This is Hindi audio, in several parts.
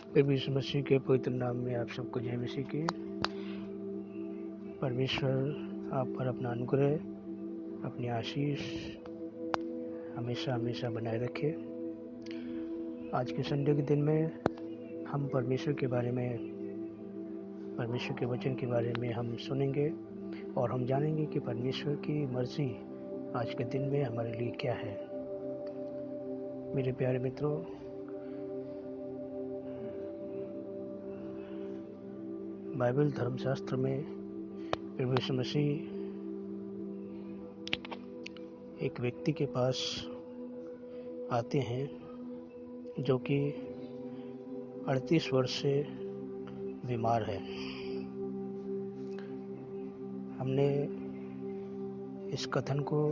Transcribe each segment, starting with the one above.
प्रभु यीशु मसीह के पवित्र नाम में आप सबको जय मसीह की। परमेश्वर आप पर अपना अनुग्रह, अपनी आशीष हमेशा हमेशा बनाए रखे। आज के संडे के दिन में हम परमेश्वर के बारे में, परमेश्वर के वचन के बारे में हम सुनेंगे और हम जानेंगे कि परमेश्वर की मर्जी आज के दिन में हमारे लिए क्या है। मेरे प्यारे मित्रों, बाइबल धर्मशास्त्र में प्रभु यीशु मसीह एक व्यक्ति के पास आते हैं जो कि 38 वर्ष से बीमार है। हमने इस कथन को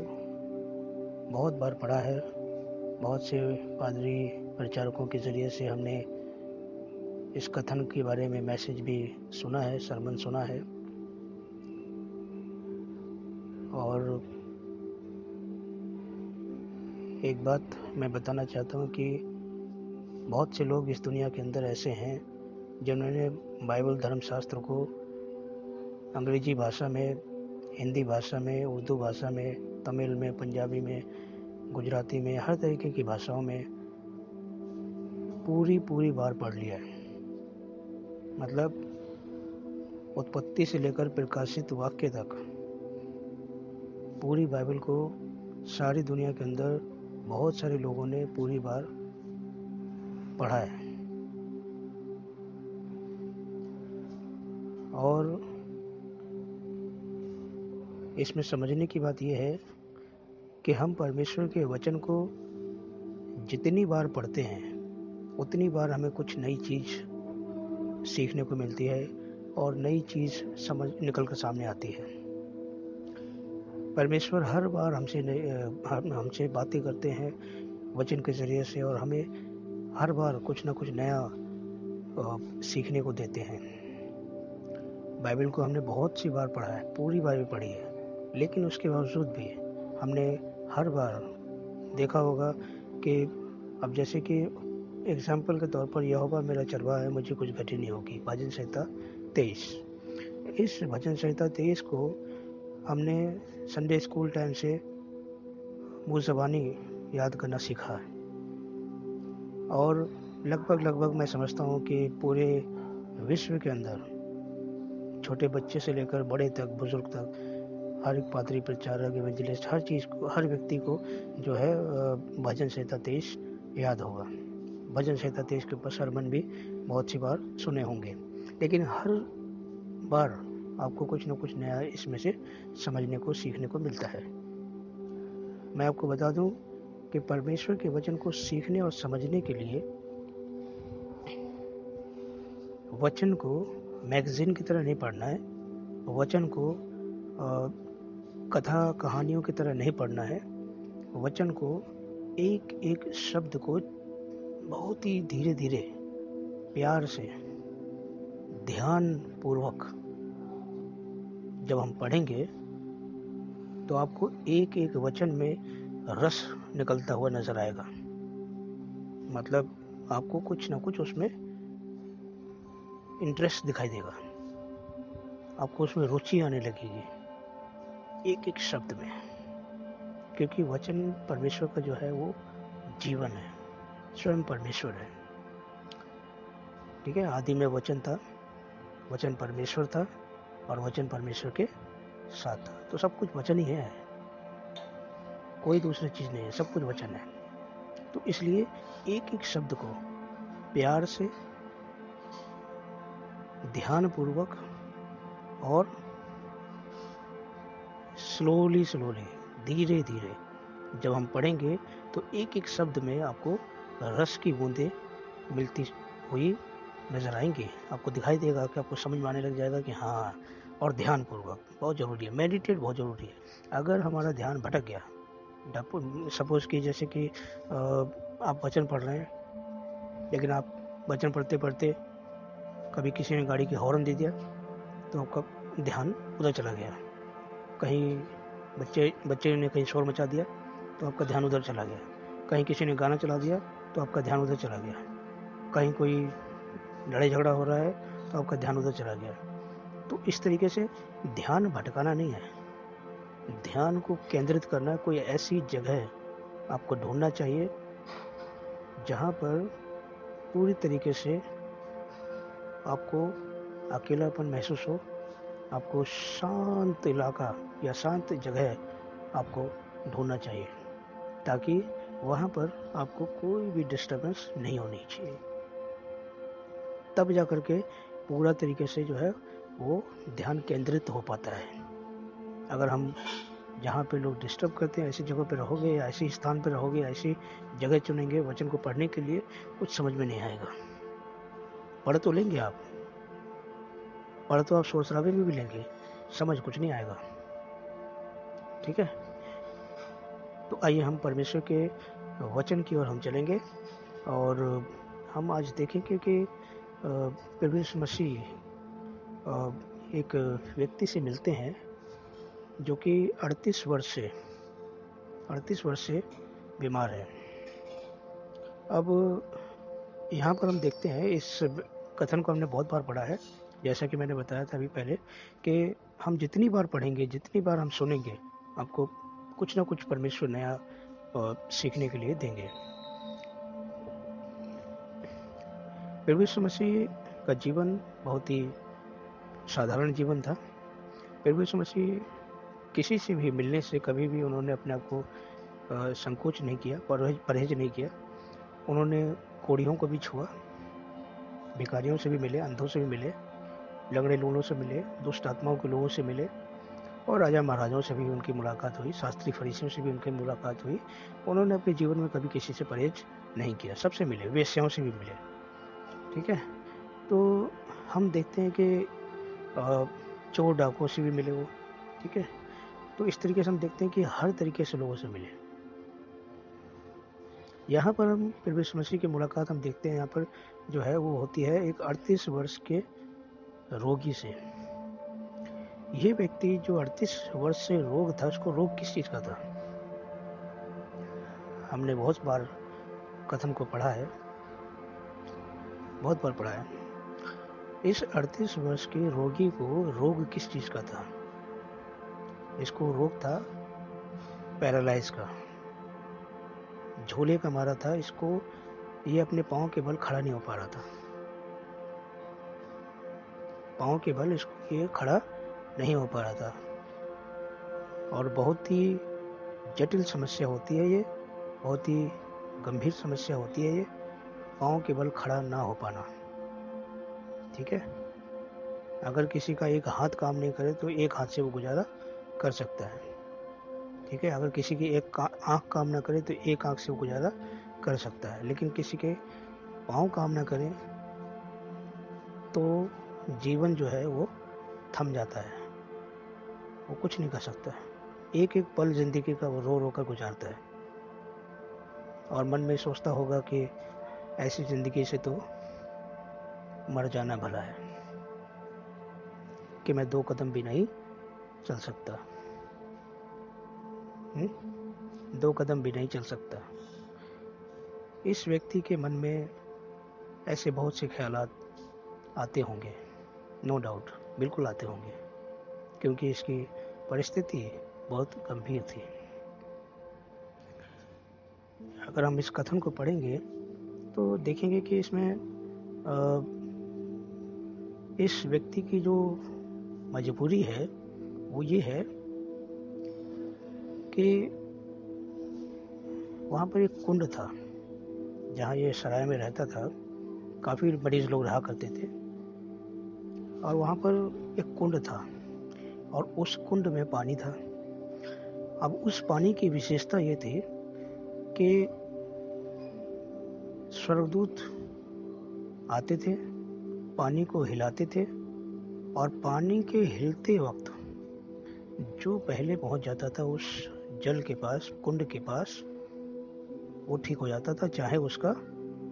बहुत बार पढ़ा है, बहुत से पादरी प्रचारकों के ज़रिए से हमने इस कथन के बारे में मैसेज भी सुना है, सरमन सुना है। और एक बात मैं बताना चाहता हूँ कि बहुत से लोग इस दुनिया के अंदर ऐसे हैं जिन्होंने बाइबल धर्मशास्त्र को अंग्रेजी भाषा में, हिंदी भाषा में, उर्दू भाषा में, तमिल में, पंजाबी में, गुजराती में, हर तरीके की भाषाओं में पूरी बार पढ़ लिया है। मतलब उत्पत्ति से लेकर प्रकाशित वाक्य तक पूरी बाइबल को सारी दुनिया के अंदर बहुत सारे लोगों ने पूरी बार पढ़ा है। और इसमें समझने की बात यह है कि हम परमेश्वर के वचन को जितनी बार पढ़ते हैं उतनी बार हमें कुछ नई चीज़ सीखने को मिलती है और नई चीज़ समझ निकल कर सामने आती है। परमेश्वर हर बार हमसे बातें करते हैं वचन के ज़रिए से, और हमें हर बार कुछ ना कुछ नया सीखने को देते हैं। बाइबल को हमने बहुत सी बार पढ़ा है, पूरी बाइबल पढ़ी है, लेकिन उसके बावजूद भी हमने हर बार देखा होगा कि अब जैसे कि एग्जाम्पल के तौर पर यहोवा मेरा चरवाहा है, मुझे कुछ घटी नहीं होगी, भजन संहिता 23। इस भजन संहिता 23 को हमने संडे स्कूल टाइम से मुँह ज़बानी याद करना सीखा है। और लगभग मैं समझता हूँ कि पूरे विश्व के अंदर छोटे बच्चे से लेकर बड़े तक, बुजुर्ग तक, हर एक पादरी, प्रचारक, इवेंजलिस्ट, हर चीज़ को, हर व्यक्ति को जो है भजन संहिता 23 याद होगा। भजन संहिता 23 के ऊपर सरमन भी बहुत सी बार सुने होंगे, लेकिन हर बार आपको कुछ न कुछ नया इसमें से समझने को, सीखने को मिलता है। मैं आपको बता दूं कि परमेश्वर के वचन को सीखने और समझने के लिए वचन को मैगजीन की तरह नहीं पढ़ना है, वचन को कथा कहानियों की तरह नहीं पढ़ना है। वचन को एक एक शब्द को बहुत ही धीरे धीरे, प्यार से, ध्यान पूर्वक जब हम पढ़ेंगे तो आपको एक एक वचन में रस निकलता हुआ नजर आएगा। मतलब आपको कुछ ना कुछ उसमें इंटरेस्ट दिखाई देगा, आपको उसमें रुचि आने लगेगी एक एक शब्द में, क्योंकि वचन परमेश्वर का जो है वो जीवन है, स्वयं परमेश्वर है। ठीक है, आदि में वचन था, वचन परमेश्वर था और वचन परमेश्वर के साथ था। तो सब कुछ वचन ही है, कोई दूसरी चीज़ नहीं है, सब कुछ वचन है। तो इसलिए एक एक शब्द को प्यार से, ध्यान पूर्वक और स्लोली धीरे धीरे जब हम पढ़ेंगे तो एक एक शब्द में आपको रस की बूंदें मिलती हुई नजर आएंगी। आपको दिखाई देगा कि आपको समझ में आने लग जाएगा कि हाँ। और ध्यान पूर्वक बहुत ज़रूरी है, मेडिटेट बहुत ज़रूरी है। अगर हमारा ध्यान भटक गया, सपोज कि जैसे कि आप वचन पढ़ रहे हैं, लेकिन आप वचन पढ़ते पढ़ते कभी किसी ने गाड़ी की हॉर्न दे दिया तो आपका ध्यान उधर चला गया। कहीं बच्चे ने कहीं शोर मचा दिया तो आपका ध्यान उधर चला गया। कहीं किसी ने गाना चला दिया तो आपका ध्यान उधर चला गया। कहीं कोई लड़ाई झगड़ा हो रहा है तो आपका ध्यान उधर चला गया। तो इस तरीके से ध्यान भटकाना नहीं है, ध्यान को केंद्रित करना। कोई ऐसी जगह आपको ढूंढना चाहिए जहाँ पर पूरी तरीके से आपको अकेलापन महसूस हो, आपको शांत इलाका या शांत जगह आपको ढूंढना चाहिए, ताकि वहाँ पर आपको कोई भी डिस्टर्बेंस नहीं होनी चाहिए। तब जा करके पूरा तरीके से जो है वो ध्यान केंद्रित हो पाता है। अगर हम जहाँ पे लोग डिस्टर्ब करते हैं ऐसी जगह पे रहोगे या ऐसे स्थान पे रहोगे, ऐसी जगह चुनेंगे वचन को पढ़ने के लिए, कुछ समझ में नहीं आएगा। पढ़ तो लेंगे आप, पढ़ तो आप शोर शराबे में भी लेंगे, समझ कुछ नहीं आएगा। ठीक है, तो आइए हम परमेश्वर के वचन की ओर हम चलेंगे और हम आज देखेंगे कि प्रभु यीशु मसीह एक व्यक्ति से मिलते हैं जो कि 38 वर्ष से बीमार है। अब यहाँ पर हम देखते हैं, इस कथन को हमने बहुत बार पढ़ा है, जैसा कि मैंने बताया था अभी पहले कि हम जितनी बार पढ़ेंगे, जितनी बार हम सुनेंगे, आपको कुछ ना कुछ परमेश्वर नया सीखने के लिए देंगे। प्रभु यीशु मसीह का जीवन बहुत ही साधारण जीवन था। प्रभु यीशु मसीह किसी से भी मिलने से कभी भी उन्होंने अपने आप को संकोच नहीं किया, परहेज नहीं किया। उन्होंने कोढ़ियों को भी छुआ, भिखारियों से भी मिले, अंधों से भी मिले, लंगड़े लूलों से मिले, दुष्ट आत्माओं के लोगों से मिले, और राजा महाराजाओं से भी उनकी मुलाकात हुई, शास्त्री फरीसियों से भी उनकी मुलाकात हुई। उन्होंने अपने जीवन में कभी किसी से परहेज नहीं किया, सबसे मिले, वेश्याओं से भी मिले। ठीक है, तो हम देखते हैं कि चोर डाकुओं से भी मिले वो। ठीक है, तो इस तरीके से हम देखते हैं कि हर तरीके से लोगों से मिले। यहाँ पर हम प्रभु यीशु मसीह की मुलाकात हम देखते हैं, यहाँ पर जो है वो होती है एक 38 वर्ष के रोगी से। ये व्यक्ति जो 38 वर्ष से रोग था, उसको रोग किस चीज़ का था? हमने बहुत बार कथन को पढ़ा है, बहुत बार पढ़ा है। इस 38 वर्ष के रोगी को रोग किस चीज़ का था? इसको रोग था पैरालाइज का, झोले का मारा था इसको। ये अपने पाँव के बल खड़ा नहीं हो पा रहा था, पाँव के बल इसको ये खड़ा नहीं हो पा रहा था, और बहुत ही जटिल समस्या होती है ये, बहुत ही गंभीर समस्या होती है ये, पाँव के बल खड़ा ना हो पाना। ठीक है, अगर किसी का एक हाथ काम नहीं करे तो एक हाथ से वो गुजारा कर सकता है। ठीक है, अगर किसी की एक आँख काम ना करे तो एक आँख से वो गुजारा कर सकता है, लेकिन किसी के पाँव काम ना करें तो जीवन जो है वो थम जाता है, वो कुछ नहीं कर सकता है। एक एक पल जिंदगी का वो रो रो कर गुजारता है, और मन में सोचता होगा कि ऐसी जिंदगी से तो मर जाना भला है, कि मैं 2 कदम भी नहीं चल सकता। 2 कदम भी नहीं चल सकता। इस व्यक्ति के मन में ऐसे बहुत से ख्यालात आते होंगे, नो डाउट, बिल्कुल आते होंगे, क्योंकि इसकी परिस्थिति बहुत गंभीर थी। अगर हम इस कथन को पढ़ेंगे तो देखेंगे कि इसमें इस व्यक्ति की जो मजबूरी है वो ये है कि वहाँ पर एक कुंड था, जहाँ ये सराय में रहता था, काफ़ी मरीज लोग रहा करते थे, और वहाँ पर एक कुंड था, और उस कुंड में पानी था। अब उस पानी की विशेषता ये थी कि स्वर्गदूत आते थे, पानी को हिलाते थे, और पानी के हिलते वक्त जो पहले पहुंच जाता था उस जल के पास, कुंड के पास, वो ठीक हो जाता था, चाहे उसका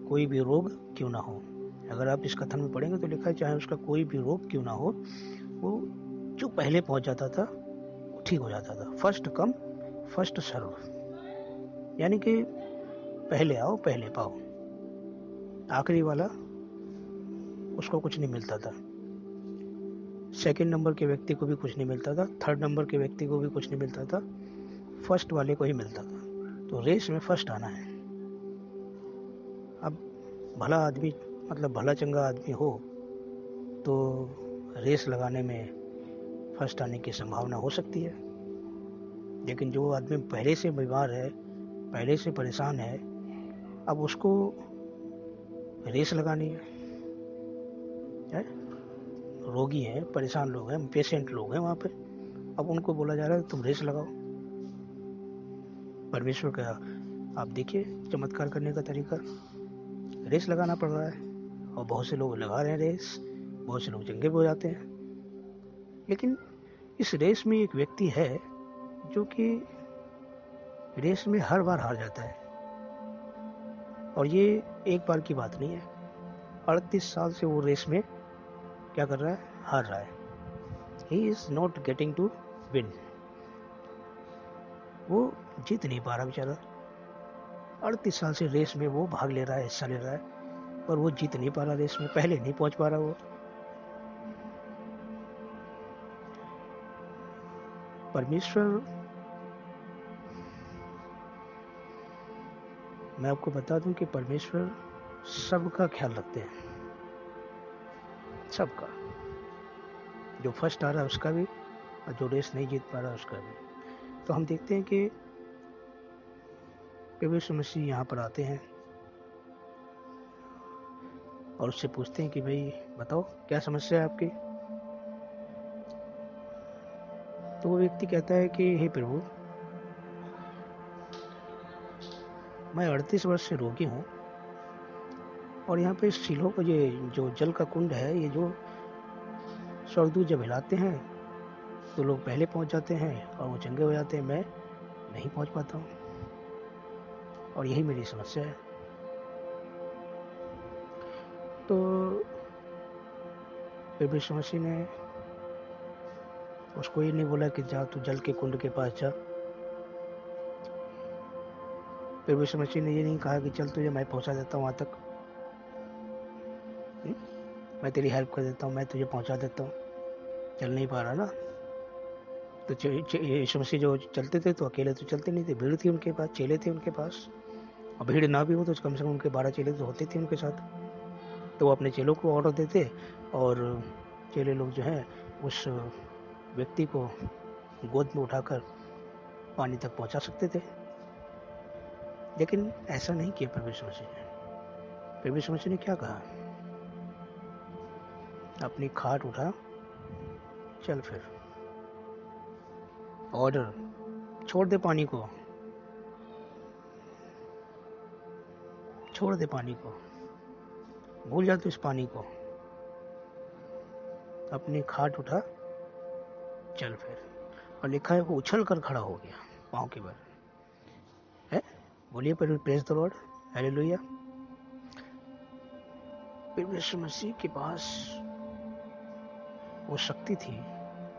कोई भी रोग क्यों ना हो। अगर आप इस कथन में पढ़ेंगे तो लिखा है चाहे उसका कोई भी रोग क्यों ना हो, वो जो पहले पहुंच जाता था वो ठीक हो जाता था। फर्स्ट कम फर्स्ट सर्व, यानी कि पहले आओ पहले पाओ, आखिरी वाला उसको कुछ नहीं मिलता था, सेकंड नंबर के व्यक्ति को भी कुछ नहीं मिलता था, थर्ड नंबर के व्यक्ति को भी कुछ नहीं मिलता था, फर्स्ट वाले को ही मिलता था। तो रेस में फर्स्ट आना है। अब भला आदमी, मतलब भला चंगा आदमी हो तो रेस लगाने में फर्स्ट आने की संभावना हो सकती है, लेकिन जो आदमी पहले से बीमार है, पहले से परेशान है, अब उसको रेस लगानी है? रोगी हैं, परेशान लोग हैं, पेशेंट लोग हैं वहाँ पे, अब उनको बोला जा रहा है तुम रेस लगाओ। परमेश्वर का आप देखिए चमत्कार करने का तरीका, रेस लगाना पड़ रहा है और बहुत से लोग लगा रहे हैं रेस, बहुत से लोग चंगे हो जाते हैं। लेकिन इस रेस में एक व्यक्ति है जो कि रेस में हर बार हार जाता है, और ये एक बार की बात नहीं है, 38 साल से वो रेस में क्या कर रहा है, हार रहा है। He is not getting to win, वो जीत नहीं पा रहा बेचारा। 38 साल से रेस में वो भाग ले रहा है, हिस्सा ले रहा है, पर वो जीत नहीं पा रहा रेस में, पहले नहीं पहुंच पा रहा वो। परमेश्वर, मैं आपको बता दूं कि परमेश्वर सबका ख्याल रखते हैं, सबका, जो फर्स्ट आ रहा है उसका भी, और जो रेस नहीं जीत पा रहा है उसका भी। तो हम देखते हैं कि प्रभु यीशु मसीह यहाँ पर आते हैं और उससे पूछते हैं कि भाई बताओ क्या समस्या है आपकी। तो वो व्यक्ति कहता है कि हे प्रभु, मैं 38 वर्ष से रोगी हूँ, और यहाँ पे सीलों को, ये जो जल का कुंड है, ये जो स्वर्गदूत जब हिलाते हैं तो लोग पहले पहुंच जाते हैं और वो चंगे हो जाते हैं, मैं नहीं पहुंच पाता हूँ, और यही मेरी समस्या है। तो प्रभु यीशु मसीह ने उसको ये नहीं बोला कि जा तू जल के कुंड के पास जा। प्रभु यीशु मसीह ने ये नहीं कहा कि चल तुझे मैं पहुंचा देता हूँ वहाँ तक, मैं तेरी हेल्प कर देता हूँ, मैं तुझे पहुंचा देता हूँ, चल नहीं पा रहा ना। तो यीशु मसीह जो चलते थे तो अकेले तो चलते नहीं थे, भीड़ थी उनके पास, चेले थे उनके पास, और भीड़ ना भी हो तो कम से कम उनके 12 चेले तो होते थे उनके साथ। तो वो अपने चेलों को ऑर्डर देते और चेले लोग जो हैं उस व्यक्ति को गोद में उठाकर पानी तक पहुंचा सकते थे। लेकिन ऐसा नहीं किया प्रभु यीशु मसीह ने। प्रभु यीशु मसीह ने क्या कहा, अपनी खाट उठा, चल फिर, ऑर्डर, छोड़ दे पानी को, छोड़ दे पानी को, भूल जा तू इस पानी को, अपनी खाट उठा, चल फिर। और लिखा है वो उछल कर खड़ा हो गया पाँव के बल है। बोलिए प्रेज द लॉर्ड, हालेलुया। प्रभु यीशु मसीह के पास वो शक्ति थी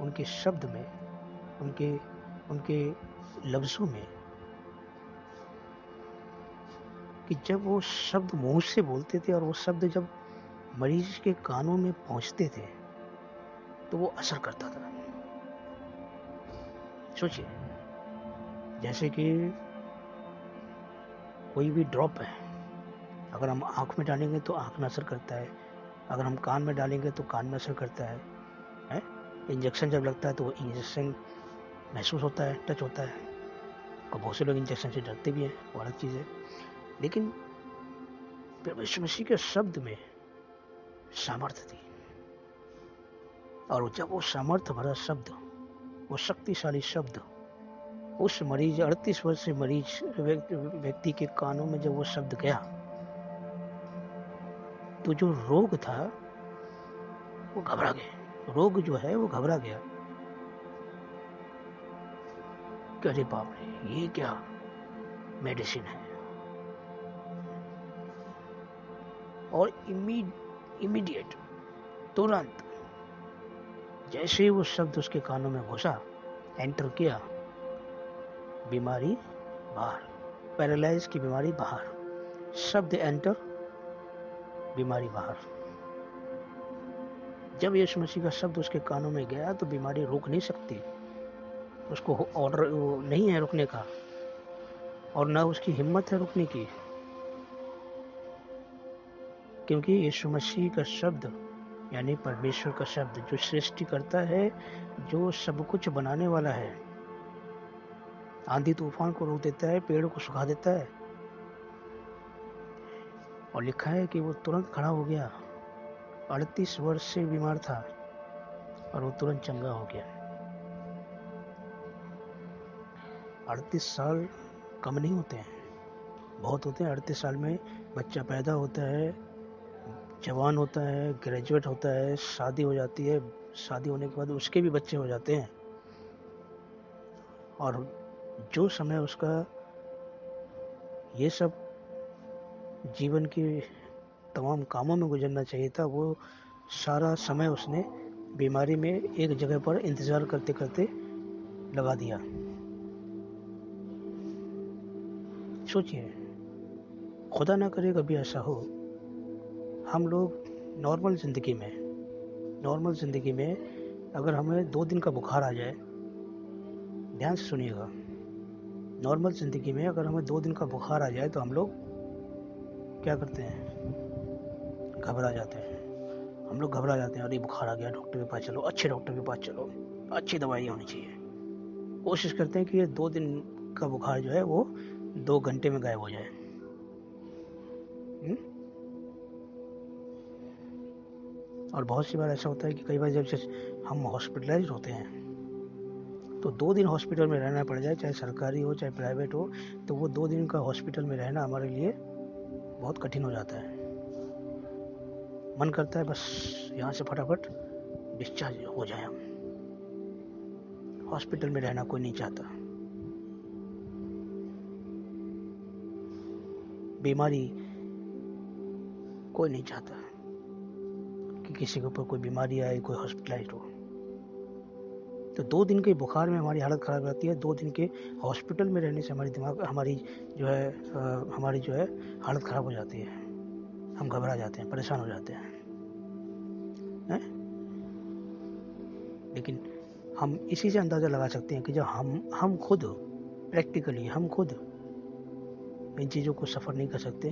उनके शब्द में, उनके उनके लफ्जों में, कि जब वो शब्द मुंह से बोलते थे और वो शब्द जब मरीज के कानों में पहुंचते थे तो वो असर करता था। सोचिए, जैसे कि कोई भी ड्रॉप है, अगर हम आँख में डालेंगे तो आँख में असर करता है, अगर हम कान में डालेंगे तो कान में असर करता है? इंजेक्शन जब लगता है तो वो इंजेक्शन महसूस होता है, टच होता है। और बहुत से लोग इंजेक्शन से डरते भी हैं, वो अलग चीज़ है। लेकिन प्रभु यीशु मसीह के शब्द में सामर्थ्य थी, और जब वो सामर्थ्य भरा शब्द, वो शक्तिशाली शब्द उस मरीज, 38 वर्ष से मरीज व्यक्ति के कानों में जब वो शब्द गया तो जो रोग था वो घबरा गया, रोग जो है वो घबरा गया। अरे बाप रे, ये क्या मेडिसिन है। और इमीडिएट, तुरंत जैसे ही वो शब्द उसके कानों में घुसा, एंटर किया, बीमारी बाहर, पैरालाइज की बीमारी बाहर, शब्द एंटर, बीमारी बाहर। जब यीशु मसीह का शब्द उसके कानों में गया तो बीमारी रोक नहीं सकती, उसको ऑर्डर नहीं है रुकने का, और न उसकी हिम्मत है रुकने की, क्योंकि यीशु मसीह का शब्द यानी परमेश्वर का शब्द जो सृष्टि करता है, जो सब कुछ बनाने वाला है, आंधी तूफान को रोक देता है, पेड़ को सुखा देता है। और लिखा है कि वो तुरंत खड़ा हो गया। 38 वर्ष से बीमार था और वो तुरंत चंगा हो गया। 38 साल कम नहीं होते हैं, बहुत होते हैं। 38 साल में बच्चा पैदा होता है, जवान होता है, ग्रेजुएट होता है, शादी हो जाती है, शादी होने के बाद उसके भी बच्चे हो जाते हैं, और जो समय उसका ये सब जीवन के तमाम कामों में गुजरना चाहिए था, वो सारा समय उसने बीमारी में एक जगह पर इंतजार करते करते लगा दिया। सोचिए, खुदा ना करे कभी ऐसा हो, हम लोग नॉर्मल ज़िंदगी में अगर हमें 2 दिन का बुखार आ जाए, ध्यान से सुनिएगा, नॉर्मल ज़िंदगी में अगर हमें 2 दिन का बुखार आ जाए तो हम लोग क्या करते हैं? घबरा जाते हैं। हम लोग घबरा जाते हैं, अरे बुखार आ गया, डॉक्टर के पास चलो, अच्छे डॉक्टर के पास चलो, अच्छी दवाई होनी चाहिए। कोशिश करते हैं कि ये 2 दिन का बुखार जो है वो 2 घंटे में गायब हो जाए। और बहुत सी बार ऐसा होता है कि कई बार जब हम हॉस्पिटलाइज होते हैं तो 2 दिन हॉस्पिटल में रहना पड़ जाए, चाहे सरकारी हो चाहे प्राइवेट हो, तो वो 2 दिन का हॉस्पिटल में रहना हमारे लिए बहुत कठिन हो जाता है। मन करता है बस यहाँ से फटाफट डिस्चार्ज हो जाए हम। हॉस्पिटल में रहना कोई नहीं चाहता। बीमारी कोई नहीं चाहता कि किसी के ऊपर कोई बीमारी आए, कोई हॉस्पिटलाइज हो। तो 2 दिन के बुखार में हमारी हालत ख़राब रहती है, 2 दिन के हॉस्पिटल में रहने से हमारी जो है हालत ख़राब हो जाती है। हम घबरा जाते हैं, परेशान हो जाते हैं। लेकिन हम इसी से अंदाज़ा लगा सकते हैं कि जब हम खुद प्रैक्टिकली हम खुद इन चीज़ों को सफ़र नहीं कर सकते,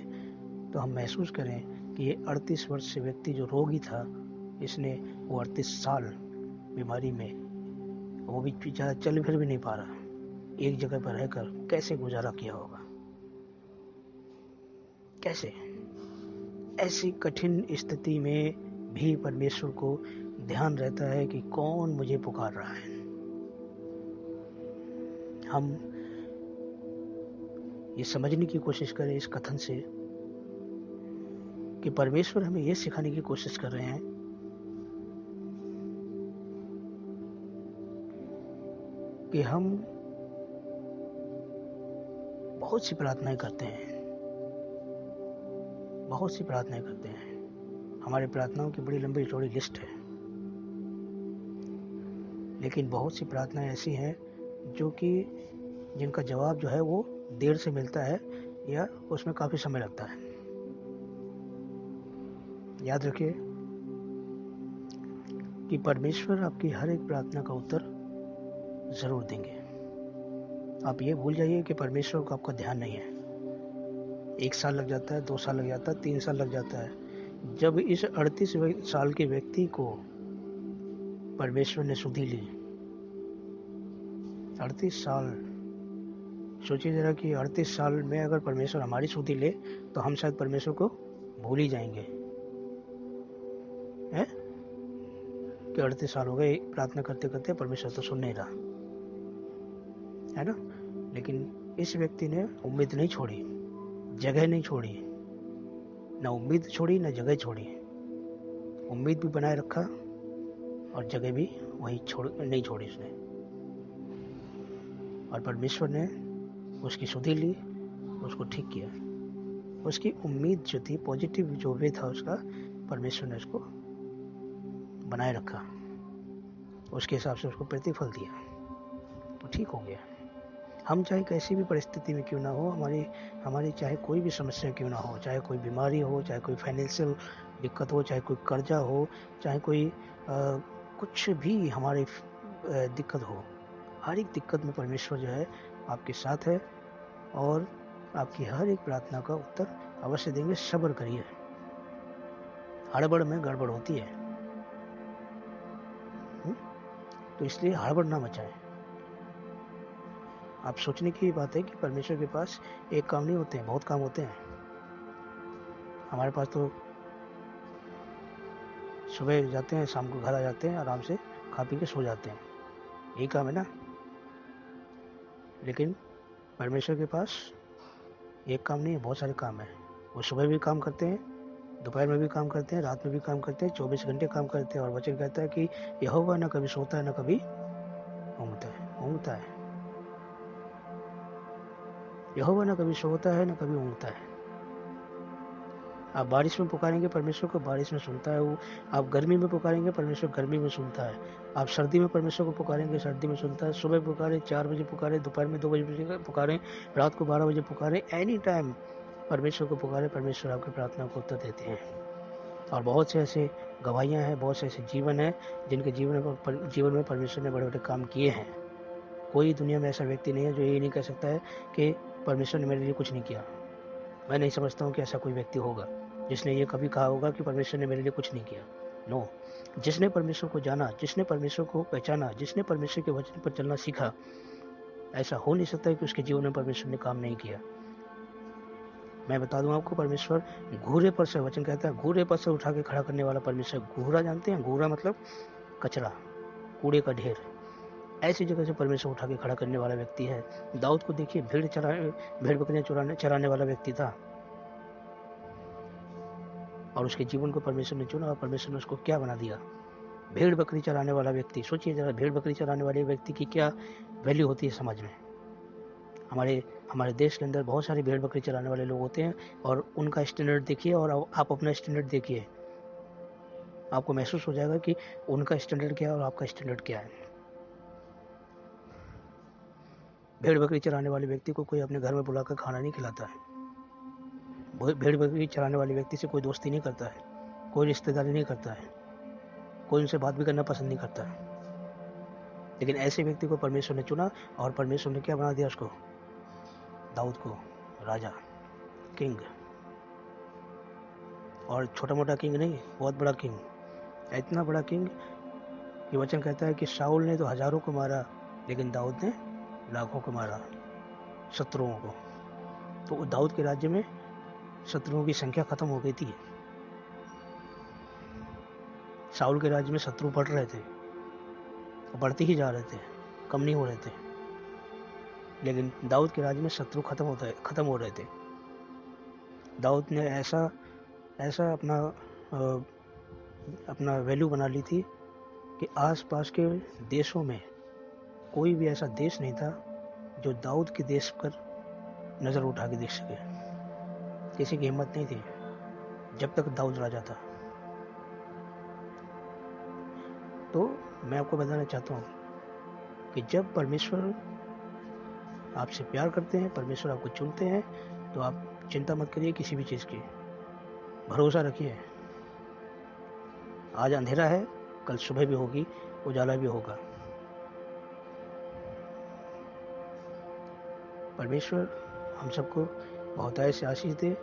तो हम महसूस करें कि ये 38 वर्ष से व्यक्ति जो रोगी था, इसने वो 38 साल बीमारी में, वो भी ज़्यादा चल फिर भी नहीं पा रहा, एक जगह पर रहकर कैसे गुजारा किया होगा, कैसे? ऐसी कठिन स्थिति में भी परमेश्वर को ध्यान रहता है कि कौन मुझे पुकार रहा है। हम ये समझने की कोशिश करें इस कथन से कि परमेश्वर हमें ये सिखाने की कोशिश कर रहे हैं कि हम बहुत सी प्रार्थनाएं करते हैं, हमारी प्रार्थनाओं की बड़ी लंबी चौड़ी लिस्ट है, लेकिन बहुत सी प्रार्थनाएं ऐसी हैं जो कि जिनका जवाब जो है वो देर से मिलता है या उसमें काफ़ी समय लगता है। याद रखिए कि परमेश्वर आपकी हर एक प्रार्थना का उत्तर ज़रूर देंगे। आप ये भूल जाइए कि परमेश्वर को आपका ध्यान नहीं है। 1 साल लग जाता है, 2 साल लग जाता है, 3 साल लग जाता है। जब इस 38 साल के व्यक्ति को परमेश्वर ने सुधि ली, 38 साल, सोचिए जरा कि 38 साल में अगर परमेश्वर हमारी सुधि ले तो हम शायद परमेश्वर को भूल ही जाएंगे, हैं? कि 38 साल हो गए प्रार्थना करते करते, परमेश्वर तो सुन नहीं रहा है ना। लेकिन इस व्यक्ति ने उम्मीद नहीं छोड़ी, जगह नहीं छोड़ी, ना उम्मीद छोड़ी ना जगह छोड़ी, उम्मीद भी बनाए रखा और जगह भी वही नहीं छोड़ी उसने। और परमेश्वर ने उसकी सुधि ली, उसको ठीक किया। उसकी उम्मीद जो थी, पॉजिटिव जो वे था उसका, परमेश्वर ने उसको बनाए रखा, उसके हिसाब से उसको प्रतिफल दिया, तो ठीक हो गया। हम चाहे कैसी भी परिस्थिति में क्यों ना हो, हमारी चाहे कोई भी समस्या क्यों ना हो, चाहे कोई बीमारी हो, चाहे कोई फाइनेंशियल दिक्कत हो, चाहे कोई कर्जा हो, चाहे कोई कुछ भी हमारे दिक्कत हो, हर एक दिक्कत में परमेश्वर जो है आपके साथ है और आपकी हर एक प्रार्थना का उत्तर अवश्य देंगे। सब्र करिए, हड़बड़ में गड़बड़ होती है। तो इसलिए हड़बड़ ना मचाएं। आप सोचने की बात है कि परमेश्वर के पास एक काम नहीं होते हैं, बहुत काम होते हैं। हमारे पास तो सुबह जाते हैं, शाम को घर आ जाते हैं, आराम से खा पी के सो जाते हैं, यही काम है ना। लेकिन परमेश्वर के पास एक काम नहीं है, बहुत सारे काम है। वो सुबह भी काम करते हैं, दोपहर में भी काम करते हैं, रात में भी काम करते हैं, 24 घंटे काम करते हैं। और वचन कहता है कि यहोवा न कभी सोता है न कभी ऊँघता है। यहोवा न कभी सोता है न कभी ऊँघता है। आप बारिश में पुकारेंगे, परमेश्वर को बारिश में सुनता है वो। आप गर्मी में पुकारेंगे, परमेश्वर गर्मी में सुनता है। आप सर्दी में परमेश्वर को पुकारेंगे, सर्दी में सुनता है। सुबह पुकारें, 4 बजे पुकारें, दोपहर में 2 बजे पुकारें, रात को 12 बजे पुकारें, एनी टाइम परमेश्वर को पुकारें, परमेश्वर आपकी प्रार्थना को उत्तर देते हैं। और बहुत से ऐसे गवाहियाँ हैं, बहुत से ऐसे जीवन हैं जिनके जीवन में परमेश्वर ने बड़े बड़े काम किए हैं। कोई दुनिया में ऐसा व्यक्ति नहीं है जो ये नहीं कह सकता है कि परमेश्वर ने मेरे लिए कुछ नहीं किया। मैं नहीं समझता हूँ कि ऐसा कोई व्यक्ति होगा जिसने ये कभी कहा होगा कि परमेश्वर ने मेरे लिए कुछ नहीं किया। नो, जिसने परमेश्वर को जाना, जिसने परमेश्वर को पहचाना, जिसने परमेश्वर के वचन पर चलना सीखा, ऐसा हो नहीं सकता है कि उसके जीवन में परमेश्वर ने काम नहीं किया। मैं बता दूं आपको, परमेश्वर घूरे पर से, वचन कहता है घूरे पर से उठा के खड़ा करने वाला परमेश्वर। घूरा जानते हैं? घूरा मतलब कचरा, कूड़े का ढेर। ऐसी जगह से परमेश्वर उठा के खड़ा करने वाला व्यक्ति है। दाऊद को देखिए, भेड़ बकरियां चराने वाला व्यक्ति था और उसके जीवन को परमेश्वर ने चुना और परमेश्वर ने उसको क्या बना दिया? भेड़ बकरी चराने वाला व्यक्ति। सोचिए जरा, भेड़ बकरी चराने वाले व्यक्ति की क्या वैल्यू होती है समाज में। हमारे देश के अंदर बहुत सारे भेड़ बकरी चराने वाले लोग होते हैं और उनका स्टैंडर्ड देखिए और आप अपना स्टैंडर्ड देखिए, आपको महसूस हो जाएगा कि उनका स्टैंडर्ड क्या है और आपका स्टैंडर्ड क्या है। भेड़ बकरी चराने वाले व्यक्ति को कोई अपने घर में बुलाकर खाना नहीं खिलाता है। भेड़ बकरी चराने वाले व्यक्ति से कोई दोस्ती नहीं करता है, कोई रिश्तेदारी नहीं करता है, कोई उनसे बात भी करना पसंद नहीं करता है। लेकिन ऐसे व्यक्ति को परमेश्वर ने चुना और परमेश्वर ने क्या बना दिया उसको? दाऊद को राजा, किंग। और छोटा मोटा किंग नहीं, बहुत बड़ा किंग। इतना बड़ा किंग कि वचन कहता है कि शाऊल ने तो हजारों को मारा, लेकिन दाऊद ने लाखों को मारा, शत्रुओं को। तो दाऊद के राज्य में शत्रुओं की संख्या खत्म हो गई थी। शाऊल के राज्य में शत्रु बढ़ रहे थे, बढ़ते ही जा रहे थे, कम नहीं हो रहे थे। लेकिन दाऊद के राज्य में शत्रु खत्म हो रहे थे। दाऊद ने ऐसा अपना वैल्यू बना ली थी कि आसपास के देशों में कोई भी ऐसा देश नहीं था जो दाऊद के देश पर नज़र उठा के देख सके। किसी की हिम्मत नहीं थी जब तक दाऊद राजा था। तो मैं आपको बताना चाहता हूँ कि जब परमेश्वर आपसे प्यार करते हैं, परमेश्वर आपको चुनते हैं, तो आप चिंता मत करिए किसी भी चीज़ की। भरोसा रखिए, आज अंधेरा है, कल सुबह भी होगी, उजाला भी होगा। परमेश्वर हम सबको बहुतायत से आशीष दे।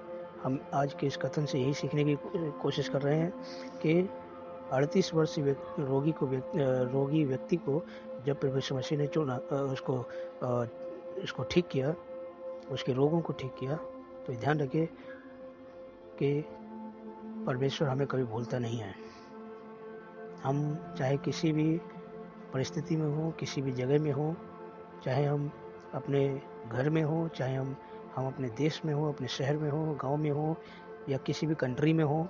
हम आज के इस कथन से यही सीखने की कोशिश कर रहे हैं कि 38 वर्षीय रोगी व्यक्ति को जब परमेश्वर मसीह ने चुना, उसको ठीक किया, उसके रोगों को ठीक किया, तो ध्यान रखिए कि परमेश्वर हमें कभी भूलता नहीं है। हम चाहे किसी भी परिस्थिति में हो, किसी भी जगह में हो, चाहे हम अपने घर में हो, चाहे हम अपने देश में हो, अपने शहर में हो, गांव में हो या किसी भी कंट्री में हो,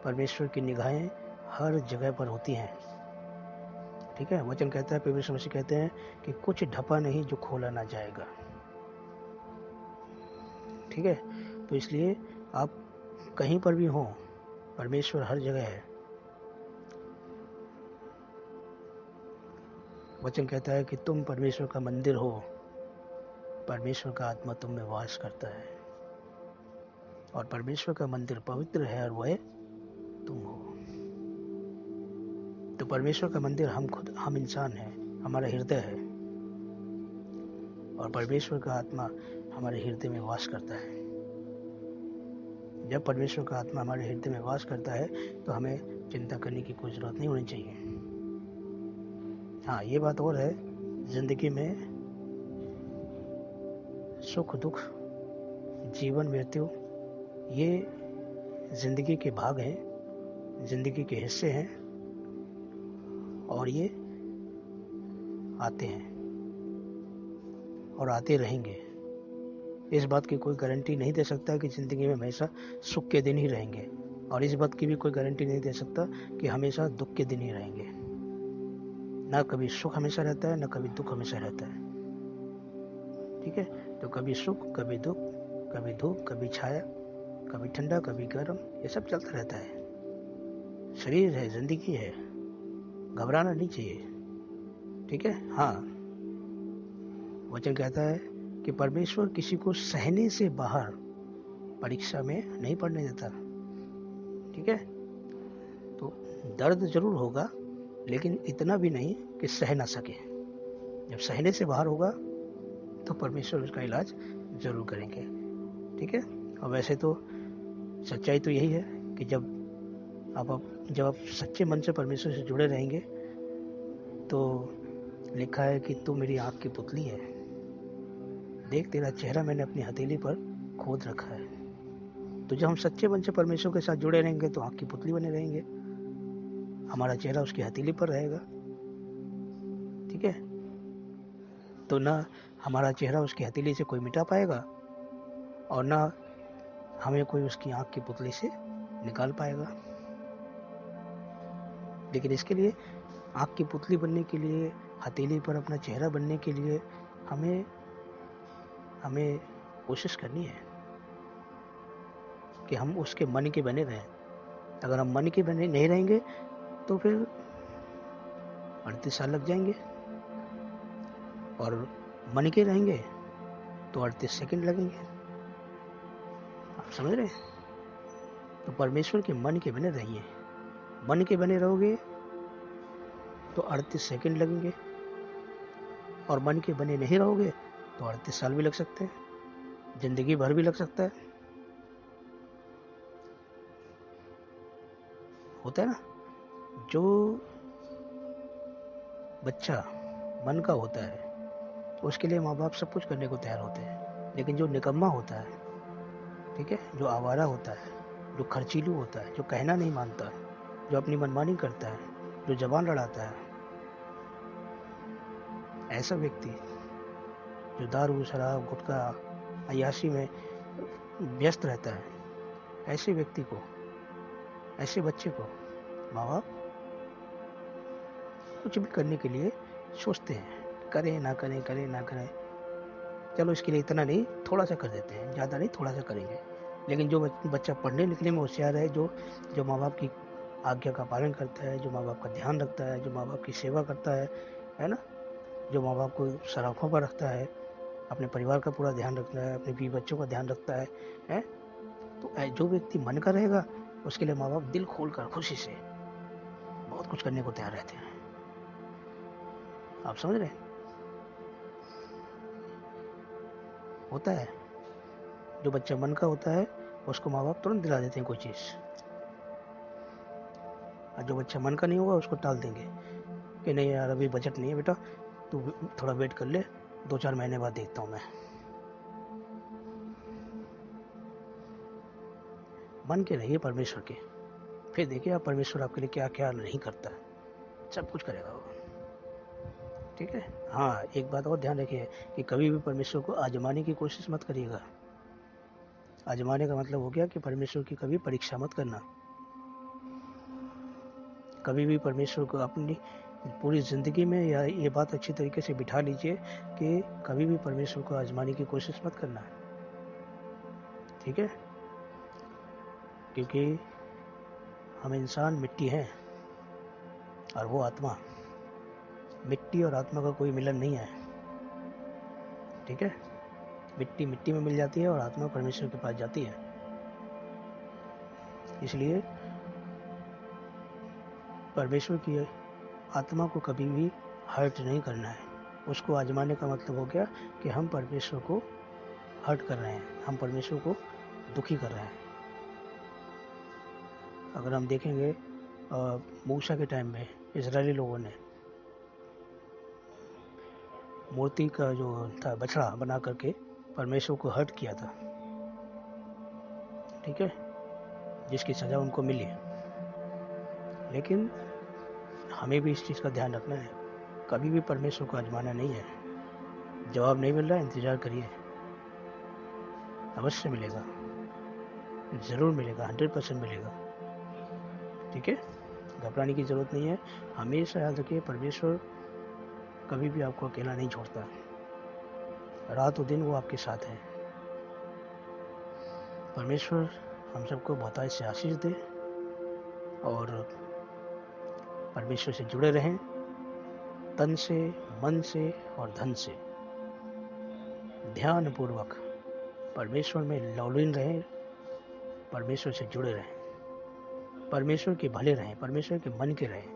परमेश्वर की निगाहें हर जगह पर होती हैं। ठीक है, वचन कहता है, परमेश्वर मसीह कहते हैं कि कुछ ढपा नहीं जो खोला ना जाएगा। ठीक है, तो इसलिए आप कहीं पर भी हो, परमेश्वर हर जगह है। वचन कहता है कि तुम परमेश्वर का मंदिर हो, परमेश्वर का आत्मा तुम में वास करता है और परमेश्वर का मंदिर पवित्र है और वह तो परमेश्वर का मंदिर हम इंसान हैं, हमारा हृदय है, और परमेश्वर का आत्मा हमारे हृदय में वास करता है। जब परमेश्वर का आत्मा हमारे हृदय में वास करता है तो हमें चिंता करने की कोई जरूरत नहीं होनी चाहिए। हाँ, ये बात और है, जिंदगी में सुख दुख, जीवन मृत्यु, ये जिंदगी के भाग हैं, जिंदगी के हिस्से हैं, और ये आते हैं और आते रहेंगे। इस बात की कोई गारंटी नहीं दे सकता कि जिंदगी में हमेशा सुख के दिन ही रहेंगे, और इस बात की भी कोई गारंटी नहीं दे सकता कि हमेशा दुख के दिन ही रहेंगे। ना कभी सुख हमेशा रहता है, ना कभी दुख हमेशा रहता है। ठीक है, तो कभी सुख, कभी दुख, कभी धूप, कभी छाया, कभी ठंडा, कभी गर्म, ये सब चलता रहता है। शरीर है, जिंदगी है, घबराना नहीं चाहिए। ठीक है। हाँ, वचन कहता है कि परमेश्वर किसी को सहने से बाहर परीक्षा में नहीं पड़ने देता। ठीक है, तो दर्द जरूर होगा, लेकिन इतना भी नहीं कि सह ना सके। जब सहने से बाहर होगा तो परमेश्वर उसका इलाज जरूर करेंगे। ठीक है। और वैसे तो सच्चाई तो यही है कि जब आप सच्चे मन से परमेश्वर से जुड़े रहेंगे तो लिखा है कि तू मेरी आँख की पुतली है, देख तेरा चेहरा मैंने अपनी हथेली पर खोद रखा है। तो जब हम सच्चे मन से परमेश्वर के साथ जुड़े रहेंगे तो आँख की पुतली बने रहेंगे, हमारा चेहरा उसकी हथेली पर रहेगा। ठीक है, तो ना हमारा चेहरा उसकी हथेली से कोई मिटा पाएगा और ना हमें कोई उसकी आँख की पुतली से निकाल पाएगा। लेकिन इसके लिए, आँख की पुतली बनने के लिए, हथेली पर अपना चेहरा बनने के लिए हमें कोशिश करनी है कि हम उसके मन के बने रहें। अगर हम मन के बने नहीं रहेंगे तो फिर 38 साल लग जाएंगे, और मन के रहेंगे तो 38 सेकंड लगेंगे। आप समझ रहे हैं? तो परमेश्वर के मन के बने रहिए। मन के बने रहोगे तो 38 सेकंड लगेंगे, और मन के बने नहीं रहोगे तो 38 साल भी लग सकते हैं, जिंदगी भर भी लग सकता है। होता है ना, जो बच्चा मन का होता है उसके लिए माँ बाप सब कुछ करने को तैयार होते हैं, लेकिन जो निकम्मा होता है, ठीक है, जो आवारा होता है, जो खर्चीलू होता है, जो कहना नहीं मानता, जो अपनी मनमानी करता है, जो जबान लड़ाता है, ऐसा व्यक्ति जो दारू, शराब, गुटखा, अय्याशी में व्यस्त रहता है, ऐसे व्यक्ति को, ऐसे बच्चे को माँ बाप कुछ भी करने के लिए सोचते हैं, करें ना करें, करें ना करें, चलो इसके लिए इतना नहीं, थोड़ा सा कर देते हैं, ज़्यादा नहीं, थोड़ा सा करेंगे। लेकिन जो बच्चा पढ़ने लिखने में होशियार है, जो माँ बाप की आज्ञा का पालन करता है, जो माँ बाप का ध्यान रखता है, जो माँ बाप की सेवा करता है ना, जो माँ बाप को सराखों पर रखता है, अपने परिवार का पूरा ध्यान रखता है, अपने बीवी बच्चों का ध्यान रखता है, तो जो व्यक्ति मन का रहेगा उसके लिए माँ बाप दिल खोल कर खुशी से बहुत कुछ करने को तैयार रहते हैं। आप समझ रहे हैं? होता है, जो बच्चा मन का होता है उसको माँ बाप तुरंत दिला देते हैं कोई चीज़, और जो बच्चा मन का नहीं होगा उसको टाल देंगे कि नहीं यार अभी बजट नहीं है बेटा, तू थोड़ा वेट कर ले, 2-4 महीने बाद देखता हूँ मैं। मन के रहिए परमेश्वर के, फिर देखिए आप परमेश्वर आपके लिए क्या क्या नहीं करता है, सब कुछ करेगा वो। ठीक है। हाँ, एक बात और ध्यान रखिए कि कभी भी परमेश्वर को आजमाने की कोशिश मत करिएगा। आजमाने का मतलब हो गया कि परमेश्वर की कभी परीक्षा मत करना। कभी भी परमेश्वर को अपनी पूरी ज़िंदगी में, या ये बात अच्छी तरीके से बिठा लीजिए कि कभी भी परमेश्वर को आजमाने की कोशिश मत करना। ठीक है, क्योंकि हम इंसान मिट्टी हैं और वो आत्मा, मिट्टी और आत्मा का कोई मिलन नहीं है। ठीक है, मिट्टी मिट्टी में मिल जाती है और आत्मा परमेश्वर के पास जाती है। इसलिए परमेश्वर की आत्मा को कभी भी हर्ट नहीं करना है। उसको आजमाने का मतलब हो गया कि हम परमेश्वर को हर्ट कर रहे हैं, हम परमेश्वर को दुखी कर रहे हैं। अगर हम देखेंगे मूसा के टाइम में इजरायली लोगों ने मूर्ति का जो था बछड़ा बना करके परमेश्वर को हर्ट किया था, ठीक है, जिसकी सज़ा उनको मिली। लेकिन हमें भी इस चीज़ का ध्यान रखना है, कभी भी परमेश्वर को आजमाना नहीं है। जवाब नहीं मिल रहा है, इंतज़ार करिए, अवश्य मिलेगा, ज़रूर मिलेगा, 100% मिलेगा, ठीक है। घबराने की ज़रूरत नहीं है। हमेशा याद रखिए, परमेश्वर कभी भी आपको अकेला नहीं छोड़ता, रात और दिन वो आपके साथ है। परमेश्वर हम सबको बहुतायत से आशीष दे और परमेश्वर से जुड़े रहें, तन से, मन से और धन से, ध्यान पूर्वक परमेश्वर में लौलीन रहें, परमेश्वर से जुड़े रहें, परमेश्वर के भले रहें, परमेश्वर के मन के रहें।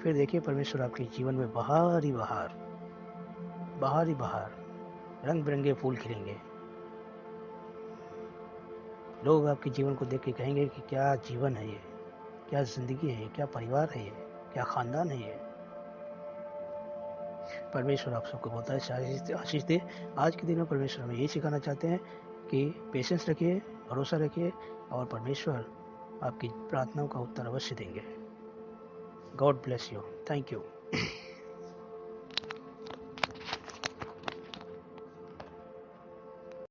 फिर देखिए परमेश्वर आपके जीवन में बहार ही बहार, बहार ही बहार, रंग बिरंगे फूल खिलेंगे। लोग आपके जीवन को देख के कहेंगे कि क्या जीवन है ये, क्या जिंदगी है ये, क्या परिवार है ये, क्या खानदान है ये। परमेश्वर आप सबको बहुत आशीष दे। आज के दिन में परमेश्वर हमें यही सिखाना चाहते हैं कि पेशेंस रखिए, भरोसा रखिए और परमेश्वर आपकी प्रार्थनाओं का उत्तर अवश्य देंगे। God bless you. Thank you.